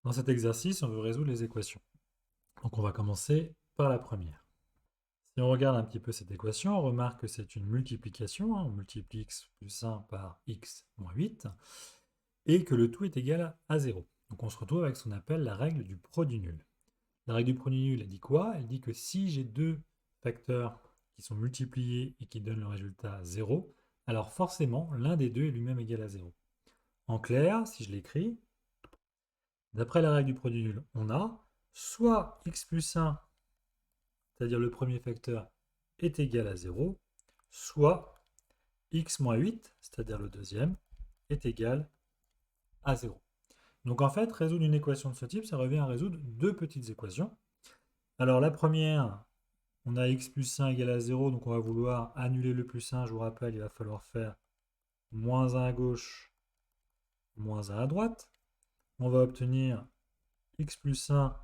Dans cet exercice, on veut résoudre les équations. Donc on va commencer par la première. Si on regarde un petit peu cette équation, on remarque que c'est une multiplication, on multiplie x plus 1 par x moins 8, et que le tout est égal à 0. Donc on se retrouve avec ce qu'on appelle la règle du produit nul. La règle du produit nul, elle dit quoi? Elle dit que si j'ai deux facteurs qui sont multipliés et qui donnent le résultat 0, alors forcément l'un des deux est lui-même égal à 0. En clair, si je l'écris, d'après la règle du produit nul, on a soit x plus 1, c'est-à-dire le premier facteur, est égal à 0, soit x moins 8, c'est-à-dire le deuxième, est égal à 0. Donc en fait, résoudre une équation de ce type, ça revient à résoudre deux petites équations. Alors la première, on a x plus 1 égale à 0, donc on va vouloir annuler le plus 1. Je vous rappelle, il va falloir faire moins 1 à gauche, moins 1 à droite. On va obtenir x plus 1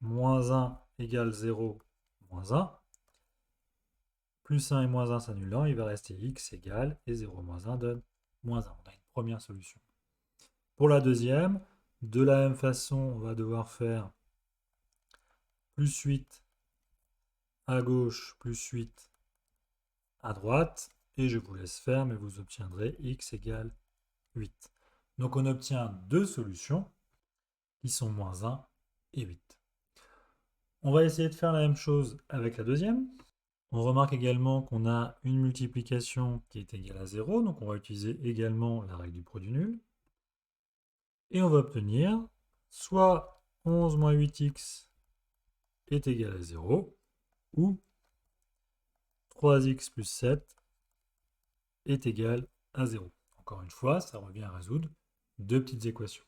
moins 1 égale 0, moins 1. Plus 1 et moins 1 s'annulant, il va rester x égale, et 0 moins 1 donne moins 1. On a une première solution. Pour la deuxième, de la même façon, on va devoir faire plus 8 à gauche, plus 8 à droite, et je vous laisse faire, mais vous obtiendrez x égale 8. Donc on obtient deux solutions qui sont moins 1 et 8. On va essayer de faire la même chose avec la deuxième. On remarque également qu'on a une multiplication qui est égale à 0, donc on va utiliser également la règle du produit nul. Et on va obtenir soit 11 moins 8x est égal à 0, ou 3x plus 7 est égal à 0. Encore une fois, ça revient à résoudre deux petites équations.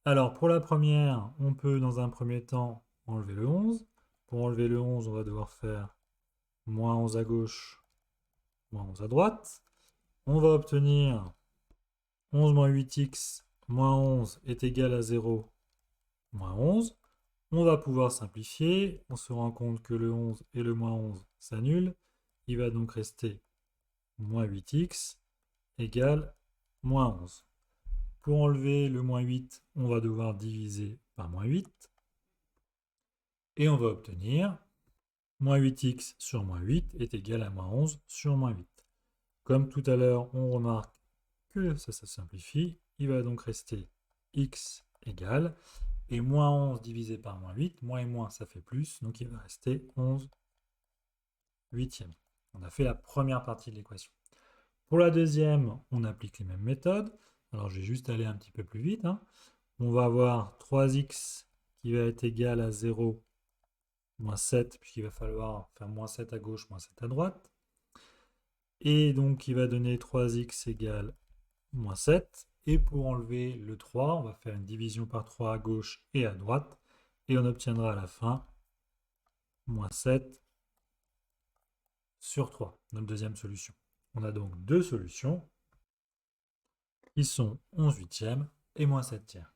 Alors pour la première, on peut dans un premier temps enlever le 11. Pour enlever le 11, on va devoir faire moins 11 à gauche, moins 11 à droite. On va obtenir 11 moins 8x moins 11 est égal à 0, moins 11. On va pouvoir simplifier. On se rend compte que le 11 et le moins 11 s'annulent. Il va donc rester moins 8x égale moins 11. Pour enlever le moins 8, on va devoir diviser par moins 8. Et on va obtenir moins 8x sur moins 8 est égal à moins 11 sur moins 8. Comme tout à l'heure, on remarque que ça se simplifie. Il va donc rester x égale, et moins 11 divisé par moins 8, moins et moins ça fait plus, donc il va rester 11 huitièmes. On a fait la première partie de l'équation. Pour la deuxième, on applique les mêmes méthodes. Alors je vais juste aller un petit peu plus vite. On va avoir 3x qui va être égal à 0, moins 7, puisqu'il va falloir faire moins 7 à gauche, moins 7 à droite. Et donc il va donner 3x égale moins 7. Et pour enlever le 3, on va faire une division par 3 à gauche et à droite. Et on obtiendra à la fin moins 7 sur 3, notre deuxième solution. On a donc deux solutions qui sont 11 huitièmes et moins 7 tiers.